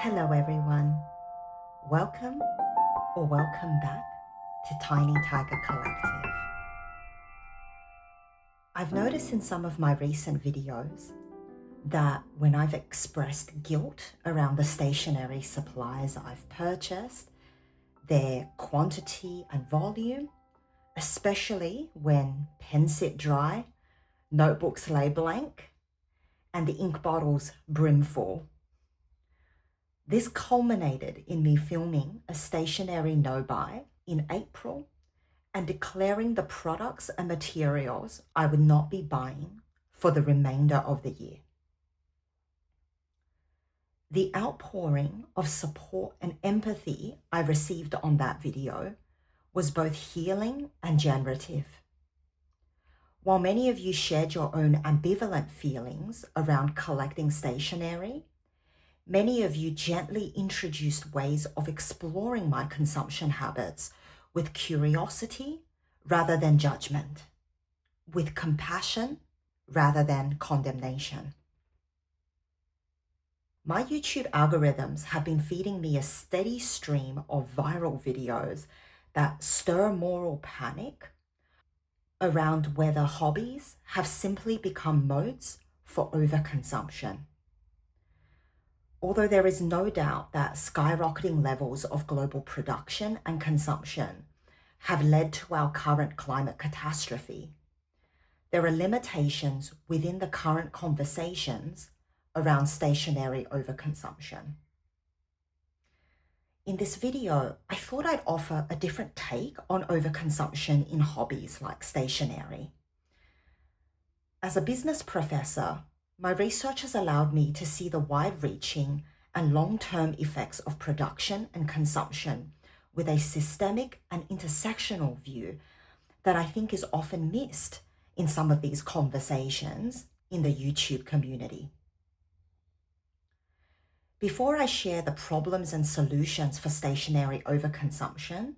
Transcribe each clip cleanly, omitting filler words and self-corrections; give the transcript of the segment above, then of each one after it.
Hello, everyone. Welcome or welcome back to Tiny Tiger Collective. I've noticed in some of my recent videos that when I've expressed guilt around the stationery supplies I've purchased, their quantity and volume, especially when pens sit dry, notebooks lay blank, and the ink bottles brim full. This culminated in me filming a stationery no-buy in April and declaring the products and materials I would not be buying for the remainder of the year. The outpouring of support and empathy I received on that video was both healing and generative. While many of you shared your own ambivalent feelings around collecting stationery, many of you gently introduced ways of exploring my consumption habits with curiosity rather than judgment, with compassion rather than condemnation. My YouTube algorithms have been feeding me a steady stream of viral videos that stir moral panic around whether hobbies have simply become modes for overconsumption. Although there is no doubt that skyrocketing levels of global production and consumption have led to our current climate catastrophe, there are limitations within the current conversations around stationery overconsumption. In this video, I thought I'd offer a different take on overconsumption in hobbies like stationery. As a business professor, my research has allowed me to see the wide-reaching and long-term effects of production and consumption with a systemic and intersectional view that I think is often missed in some of these conversations in the YouTube community. Before I share the problems and solutions for stationery overconsumption,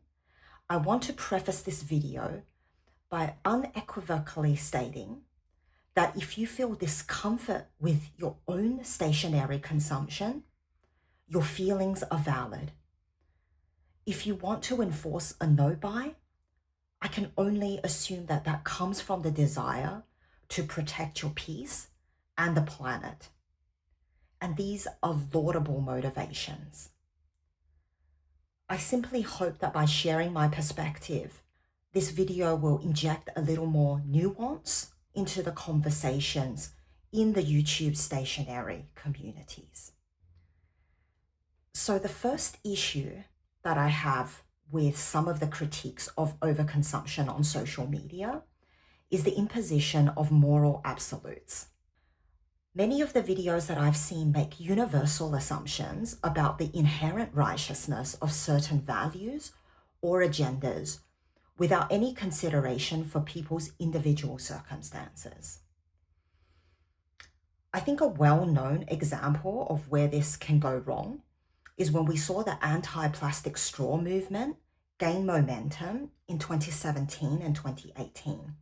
I want to preface this video by unequivocally stating that if you feel discomfort with your own stationery consumption, your feelings are valid. If you want to enforce a no-buy, I can only assume that that comes from the desire to protect your peace and the planet. And these are laudable motivations. I simply hope that by sharing my perspective, this video will inject a little more nuance into the conversations in the YouTube stationery communities. So the first issue that I have with some of the critiques of overconsumption on social media is the imposition of moral absolutes. Many of the videos that I've seen make universal assumptions about the inherent righteousness of certain values or agendas without any consideration for people's individual circumstances. I think a well-known example of where this can go wrong is when we saw the anti-plastic straw movement gain momentum in 2017 and 2018.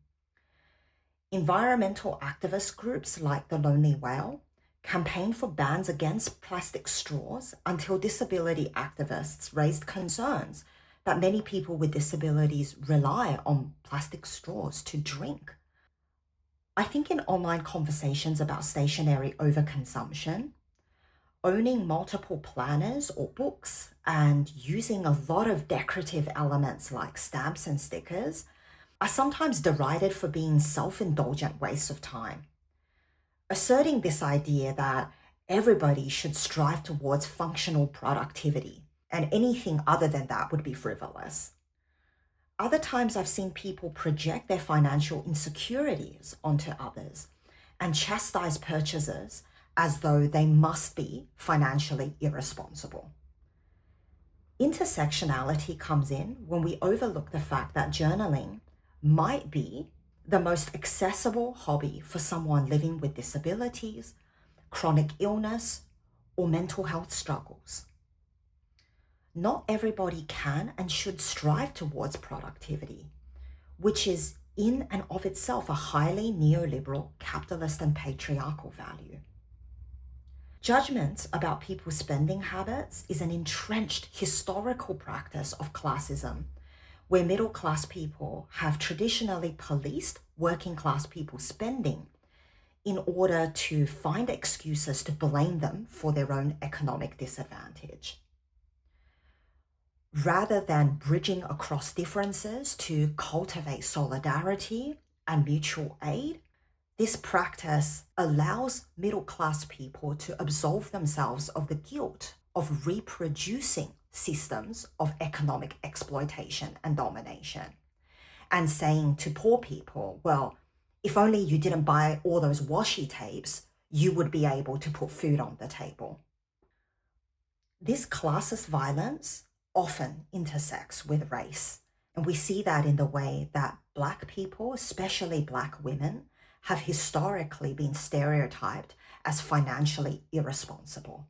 Environmental activist groups like the Lonely Whale campaigned for bans against plastic straws until disability activists raised concerns that many people with disabilities rely on plastic straws to drink. I think in online conversations about stationery overconsumption, owning multiple planners or books and using a lot of decorative elements like stamps and stickers are sometimes derided for being self-indulgent wastes of time. Asserting this idea that everybody should strive towards functional productivity and anything other than that would be frivolous. Other times I've seen people project their financial insecurities onto others and chastise purchasers as though they must be financially irresponsible. Intersectionality comes in when we overlook the fact that journaling might be the most accessible hobby for someone living with disabilities, chronic illness, or mental health struggles. Not everybody can and should strive towards productivity, which is in and of itself a highly neoliberal, capitalist, and patriarchal value. Judgments about people's spending habits is an entrenched historical practice of classism, where middle class people have traditionally policed working class people's spending in order to find excuses to blame them for their own economic disadvantage. Rather than bridging across differences to cultivate solidarity and mutual aid, this practice allows middle class people to absolve themselves of the guilt of reproducing systems of economic exploitation and domination, and saying to poor people, well, if only you didn't buy all those washi tapes, you would be able to put food on the table. This classist violence often intersects with race, and we see that in the way that Black people, especially Black women, have historically been stereotyped as financially irresponsible.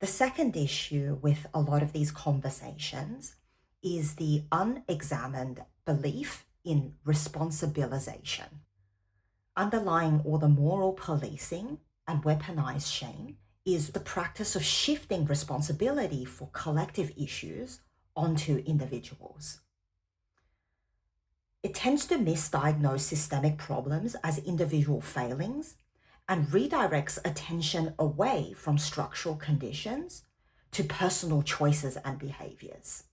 The second issue with a lot of these conversations is the unexamined belief in responsibilization. Underlying all the moral policing and weaponized shame is the practice of shifting responsibility for collective issues onto individuals. It tends to misdiagnose systemic problems as individual failings and redirects attention away from structural conditions to personal choices and behaviors.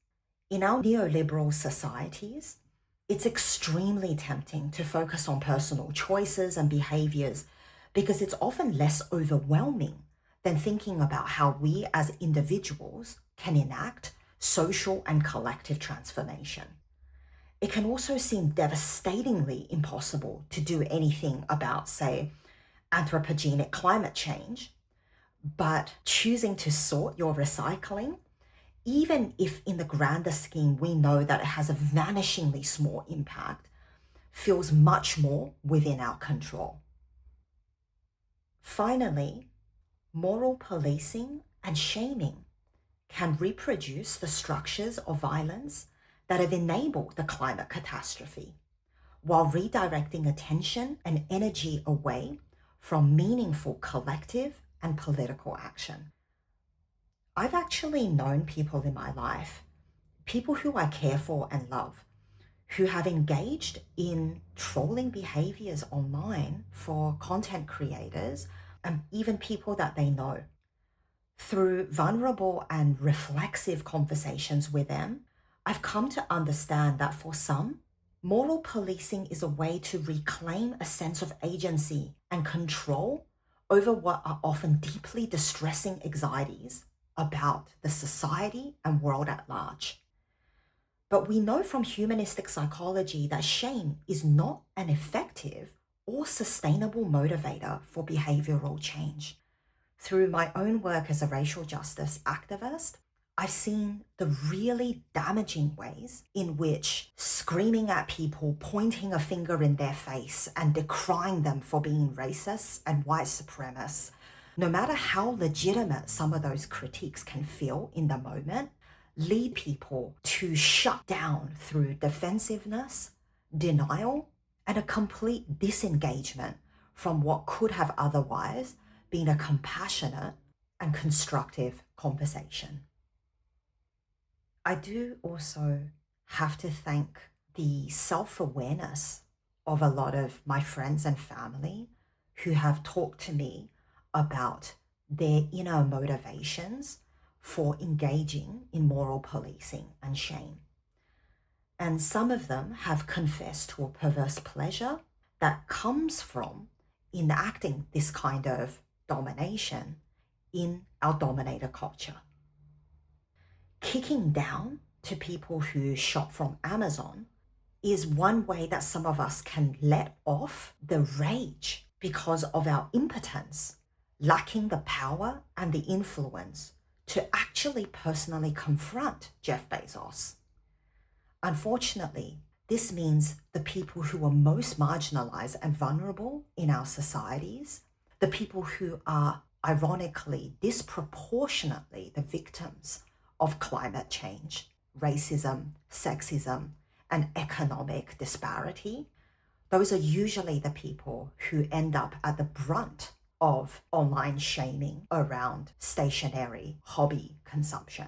In our neoliberal societies, it's extremely tempting to focus on personal choices and behaviors because it's often less overwhelming than thinking about how we as individuals can enact social and collective transformation. It can also seem devastatingly impossible to do anything about, say, anthropogenic climate change, but choosing to sort your recycling, even if in the grander scheme we know that it has a vanishingly small impact, feels much more within our control. Finally, moral policing and shaming can reproduce the structures of violence that have enabled the climate catastrophe, while redirecting attention and energy away from meaningful collective and political action. I've actually known people in my life, people who I care for and love, who have engaged in trolling behaviors online for content creators and even people that they know. Through vulnerable and reflexive conversations with them, I've come to understand that for some, moral policing is a way to reclaim a sense of agency and control over what are often deeply distressing anxieties about the society and world at large. But we know from humanistic psychology that shame is not an effective or sustainable motivator for behavioral change. Through my own work as a racial justice activist, I've seen the really damaging ways in which screaming at people, pointing a finger in their face, and decrying them for being racist and white supremacists, no matter how legitimate some of those critiques can feel in the moment, lead people to shut down through defensiveness, denial, and a complete disengagement from what could have otherwise been a compassionate and constructive conversation. I do also have to thank the self-awareness of a lot of my friends and family who have talked to me about their inner motivations for engaging in moral policing and shame. And some of them have confessed to a perverse pleasure that comes from enacting this kind of domination in our dominator culture. Kicking down to people who shop from Amazon is one way that some of us can let off the rage because of our impotence, lacking the power and the influence to actually personally confront Jeff Bezos. Unfortunately, this means the people who are most marginalized and vulnerable in our societies, the people who are ironically disproportionately the victims of climate change, racism, sexism, and economic disparity, those are usually the people who end up at the brunt of online shaming around stationery hobby consumption.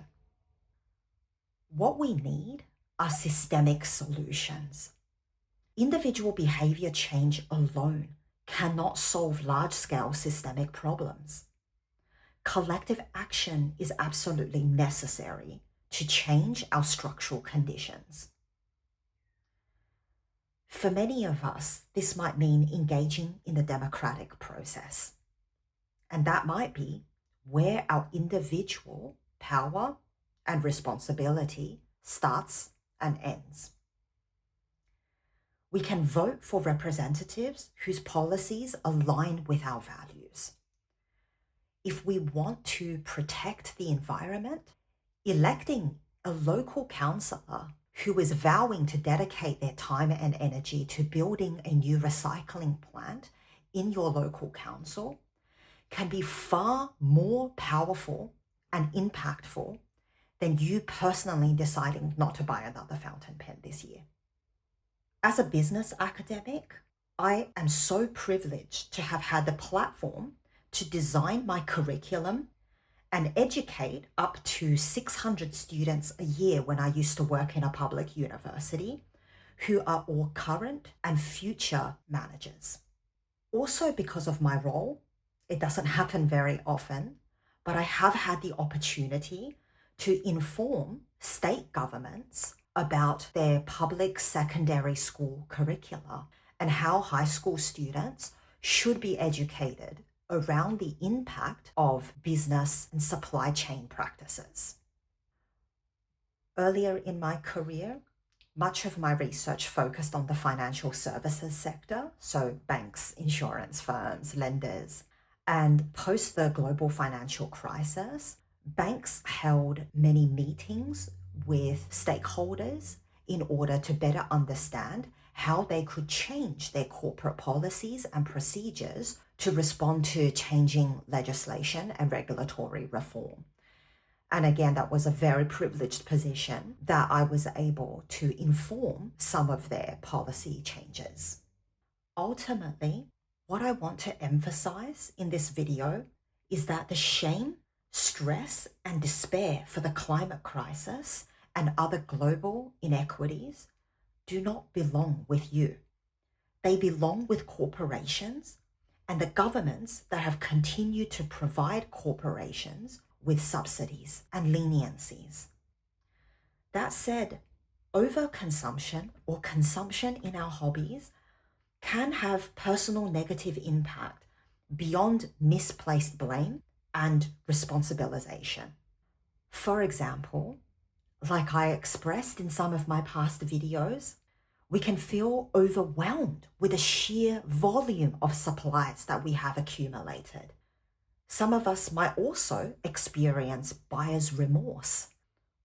What we need are systemic solutions. Individual behavior change alone cannot solve large-scale systemic problems. Collective action is absolutely necessary to change our structural conditions. For many of us, this might mean engaging in the democratic process. And that might be where our individual power and responsibility starts and ends. We can vote for representatives whose policies align with our values. If we want to protect the environment, electing a local councillor who is vowing to dedicate their time and energy to building a new recycling plant in your local council can be far more powerful and impactful than you personally deciding not to buy another fountain pen this year. As a business academic, I am so privileged to have had the platform to design my curriculum and educate up to 600 students a year when I used to work in a public university, who are all current and future managers. Also, because of my role, it doesn't happen very often, but I have had the opportunity to inform state governments about their public secondary school curricula and how high school students should be educated around the impact of business and supply chain practices. Earlier in my career, much of my research focused on the financial services sector, so banks, insurance firms, lenders. And post the global financial crisis, banks held many meetings with stakeholders in order to better understand how they could change their corporate policies and procedures to respond to changing legislation and regulatory reform. And again, that was a very privileged position that I was able to inform some of their policy changes. Ultimately, what I want to emphasize in this video is that the shame, stress, and despair for the climate crisis and other global inequities do not belong with you. They belong with corporations and the governments that have continued to provide corporations with subsidies and leniencies. That said, overconsumption or consumption in our hobbies can have personal negative impact beyond misplaced blame and responsibilization. For example, like I expressed in some of my past videos, we can feel overwhelmed with the sheer volume of supplies that we have accumulated. Some of us might also experience buyer's remorse.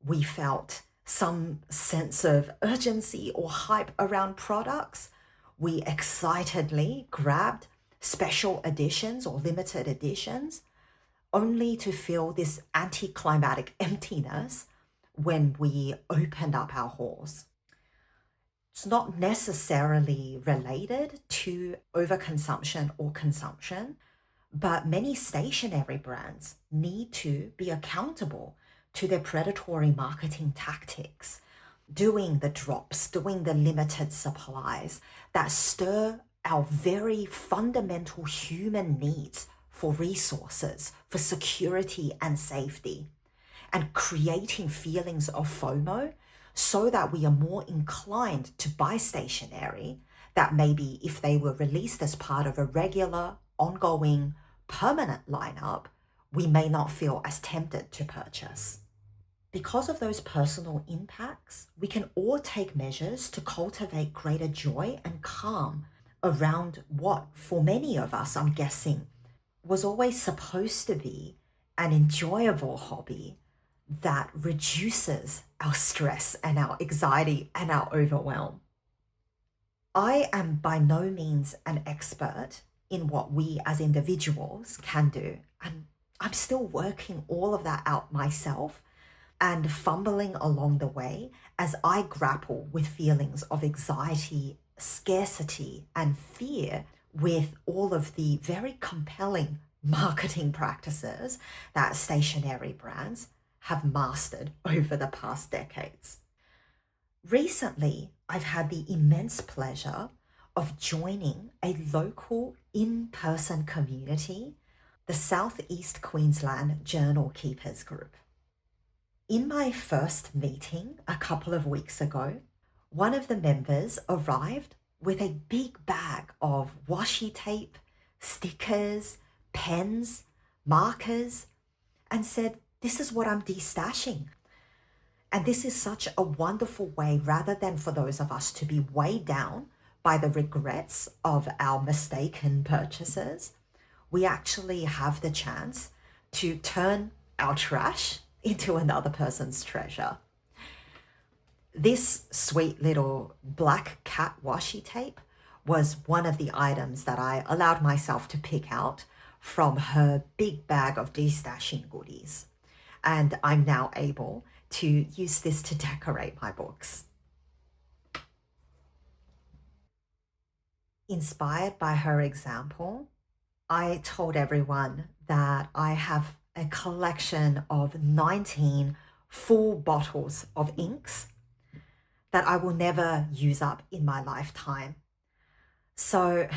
We felt some sense of urgency or hype around products. We excitedly grabbed special editions or limited editions, only to feel this anticlimactic emptiness when we opened up our hauls. It's not necessarily related to overconsumption or consumption, but many stationery brands need to be accountable to their predatory marketing tactics, doing the drops, doing the limited supplies that stir our very fundamental human needs for resources, for security and safety, and creating feelings of FOMO so that we are more inclined to buy stationery that maybe if they were released as part of a regular, ongoing, permanent lineup, we may not feel as tempted to purchase. Because of those personal impacts, we can all take measures to cultivate greater joy and calm around what, for many of us, I'm guessing, was always supposed to be an enjoyable hobby that reduces our stress and our anxiety and our overwhelm. I am by no means an expert in what we as individuals can do, and I'm still working all of that out myself and fumbling along the way as I grapple with feelings of anxiety, scarcity, and fear with all of the very compelling marketing practices that stationery brands have mastered over the past decades. Recently, I've had the immense pleasure of joining a local in-person community, the Southeast Queensland Journal Keepers Group. In my first meeting a couple of weeks ago, one of the members arrived with a big bag of washi tape, stickers, pens, markers, and said, "This is what I'm destashing." And this is such a wonderful way, rather than for those of us to be weighed down by the regrets of our mistaken purchases, we actually have the chance to turn our trash into another person's treasure. This sweet little black cat washi tape was one of the items that I allowed myself to pick out from her big bag of destashing goodies. And I'm now able to use this to decorate my books. Inspired by her example, I told everyone that I have a collection of 19 full bottles of inks that I will never use up in my lifetime. So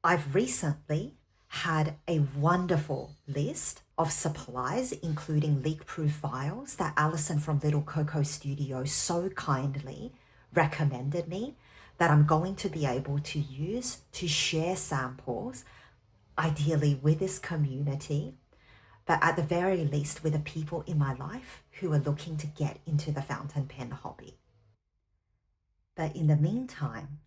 I've recently had a wonderful list of supplies, including leak-proof vials that Alison from Little Coco Studio so kindly recommended me, that I'm going to be able to use to share samples, ideally with this community, but at the very least with the people in my life who are looking to get into the fountain pen hobby. But in the meantime,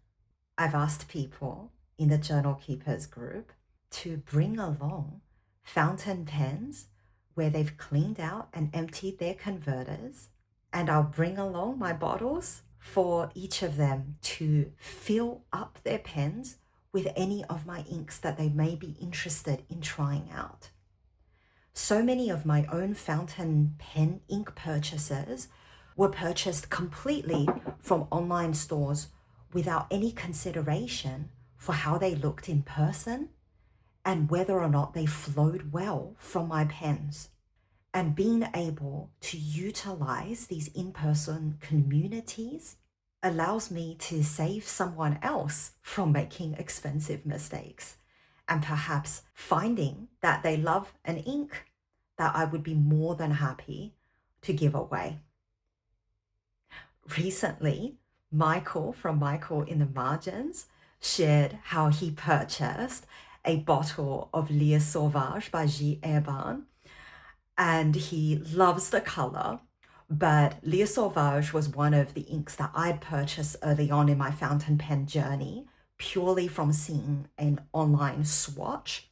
I've asked people in the Journal Keepers group to bring along fountain pens where they've cleaned out and emptied their converters, and I'll bring along my bottles for each of them to fill up their pens with any of my inks that they may be interested in trying out. So many of my own fountain pen ink purchases were purchased completely from online stores without any consideration for how they looked in person and whether or not they flowed well from my pens. And being able to utilize these in-person communities allows me to save someone else from making expensive mistakes and perhaps finding that they love an ink that I would be more than happy to give away. Recently, Michael from Michael in the Margins shared how he purchased a bottle of Lire Sauvage by J. Urban, and he loves the color, but Lire Sauvage was one of the inks that I'd purchased early on in my fountain pen journey, purely from seeing an online swatch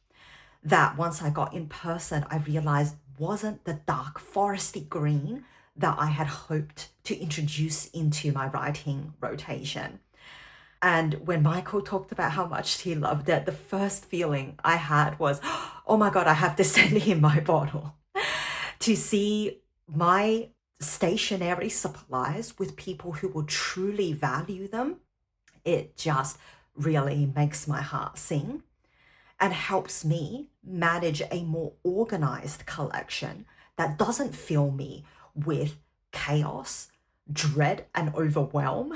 that once I got in person, I realized wasn't the dark foresty green that I had hoped to introduce into my writing rotation. And when Michael talked about how much he loved it, the first feeling I had was, oh my God, I have to send him my bottle. To see my stationery supplies with people who will truly value them, it just really makes my heart sing and helps me manage a more organized collection that doesn't fill me with chaos, dread, and overwhelm,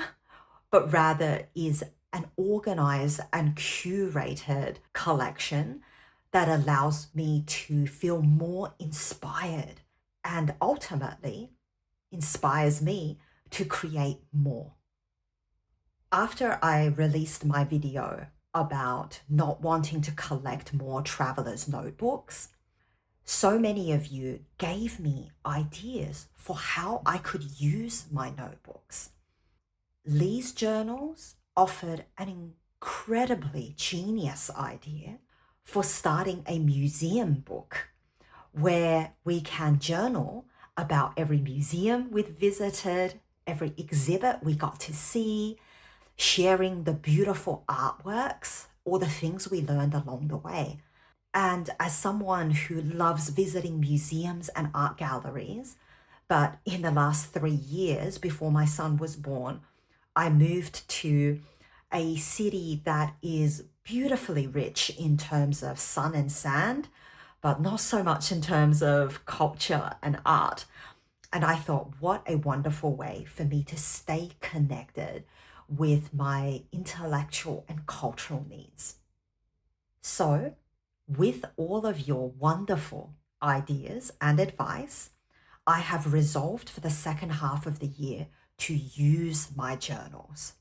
but rather is an organized and curated collection that allows me to feel more inspired and ultimately inspires me to create more. After I released my video about not wanting to collect more traveler's notebooks, so many of you gave me ideas for how I could use my notebooks. Lee's journals offered an incredibly genius idea for starting a museum book where we can journal about every museum we've visited, every exhibit we got to see, sharing the beautiful artworks or the things we learned along the way. And as someone who loves visiting museums and art galleries, but in the last 3 years before my son was born, I moved to a city that is beautifully rich in terms of sun and sand, but not so much in terms of culture and art. And I thought, what a wonderful way for me to stay connected with my intellectual and cultural needs. So, with all of your wonderful ideas and advice, I have resolved for the second half of the year to use my journals.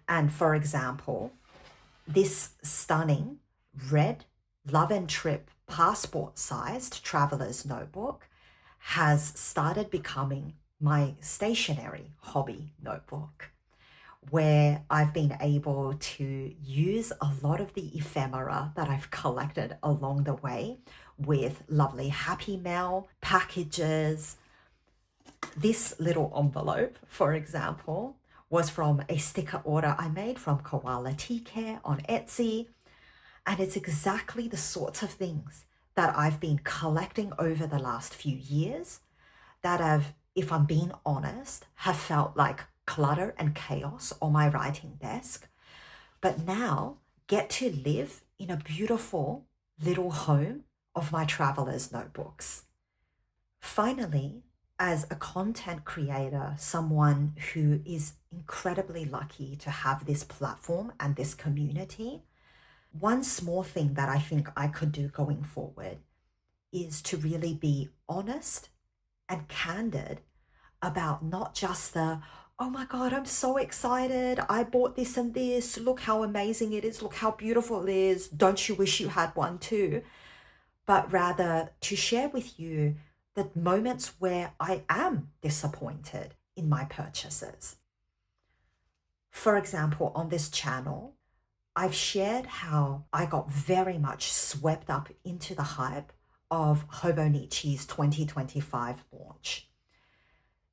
And for example, this stunning red Love and Trip passport sized traveler's notebook has started becoming my stationery hobby notebook, where I've been able to use a lot of the ephemera that I've collected along the way with lovely Happy Mail packages. This little envelope, for example, was from a sticker order I made from Koala Tea Care on Etsy. And it's exactly the sorts of things that I've been collecting over the last few years that have, if I'm being honest, have felt like clutter and chaos on my writing desk, but now get to live in a beautiful little home of my traveler's notebooks. Finally, as a content creator, someone who is incredibly lucky to have this platform and this community, one small thing that I think I could do going forward is to really be honest and candid about not just the, oh my God, I'm so excited. I bought this and this. Look how amazing it is. Look how beautiful it is. Don't you wish you had one too? But rather to share with you the moments where I am disappointed in my purchases. For example, on this channel, I've shared how I got very much swept up into the hype of Hobonichi's 2025 launch.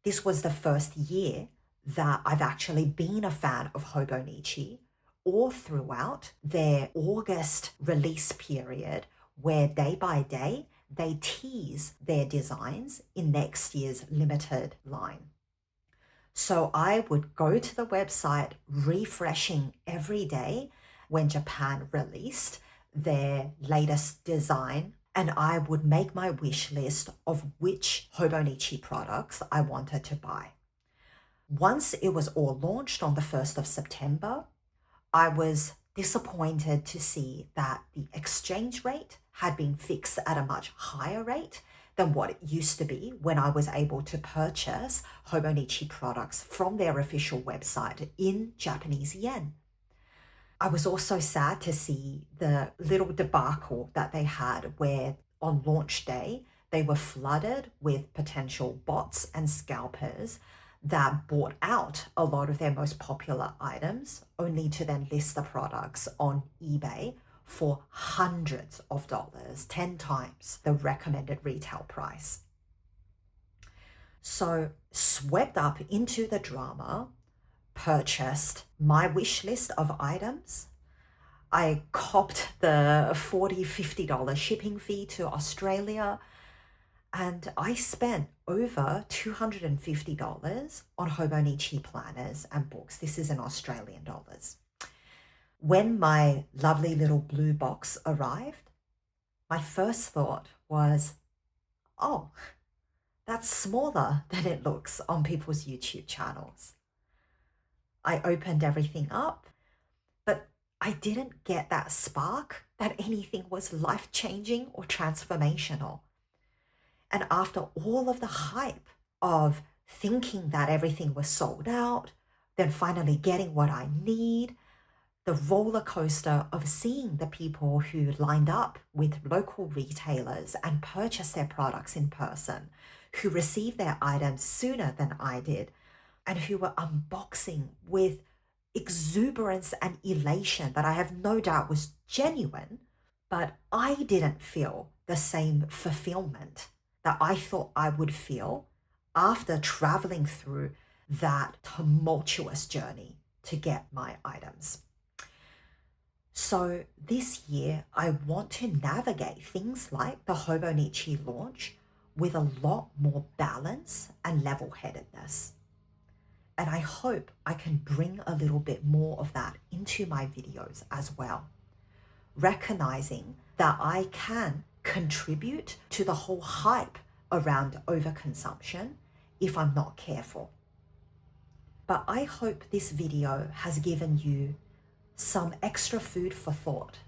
This was the first year that I've actually been a fan of Hobonichi, all throughout their August release period, where day by day they tease their designs in next year's limited line. So I would go to the website refreshing every day when Japan released their latest design, and I would make my wish list of which Hobonichi products I wanted to buy. Once it was all launched on the 1st of September, I was disappointed to see that the exchange rate had been fixed at a much higher rate than what it used to be when I was able to purchase Hobonichi products from their official website in Japanese yen. I was also sad to see the little debacle that they had where on launch day, they were flooded with potential bots and scalpers that bought out a lot of their most popular items, only to then list the products on eBay for hundreds of dollars, 10 times the recommended retail price. So, swept up into the drama, purchased my wish list of items. I copped the $40, $50 shipping fee to Australia, and I spent over $250 on Hobonichi planners and books. This is in Australian dollars. When my lovely little blue box arrived, my first thought was, oh, that's smaller than it looks on people's YouTube channels. I opened everything up, but I didn't get that spark that anything was life-changing or transformational. And after all of the hype of thinking that everything was sold out, then finally getting what I need, the roller coaster of seeing the people who lined up with local retailers and purchased their products in person, who received their items sooner than I did, and who were unboxing with exuberance and elation that I have no doubt was genuine, but I didn't feel the same fulfillment that I thought I would feel after traveling through that tumultuous journey to get my items. So this year, I want to navigate things like the Hobonichi launch with a lot more balance and level-headedness. And I hope I can bring a little bit more of that into my videos as well. recognizing that I can contribute to the whole hype around overconsumption if I'm not careful. But I hope this video has given you some extra food for thought,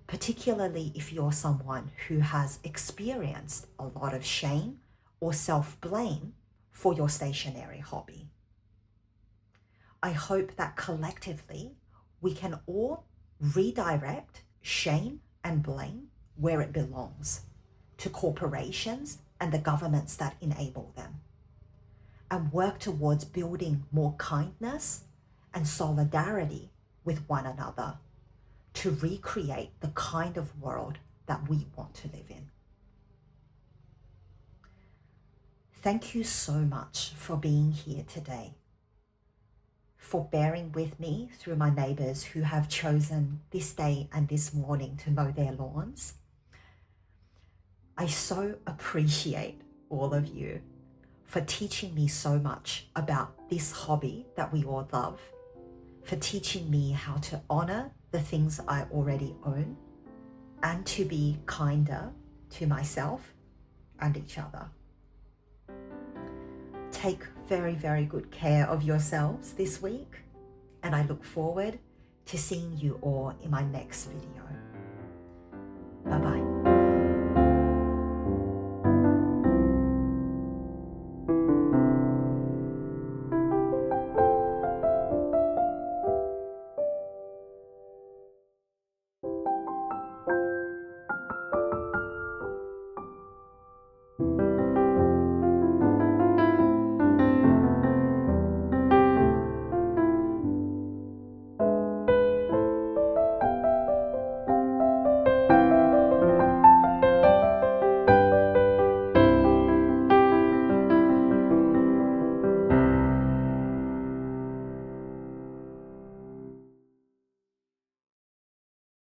particularly if you're someone who has experienced a lot of shame or self-blame for your stationery hobby. I hope that collectively we can all redirect shame and blame where it belongs, to corporations and the governments that enable them, and work towards building more kindness and solidarity with one another to recreate the kind of world that we want to live in. Thank you so much for being here today, for bearing with me through my neighbors who have chosen this day and this morning to mow their lawns. I so appreciate all of you for teaching me so much about this hobby that we all love, for teaching me how to honor the things I already own and to be kinder to myself and each other. Take very, very good care of yourselves this week, and I look forward to seeing you all in my next video. Bye-bye.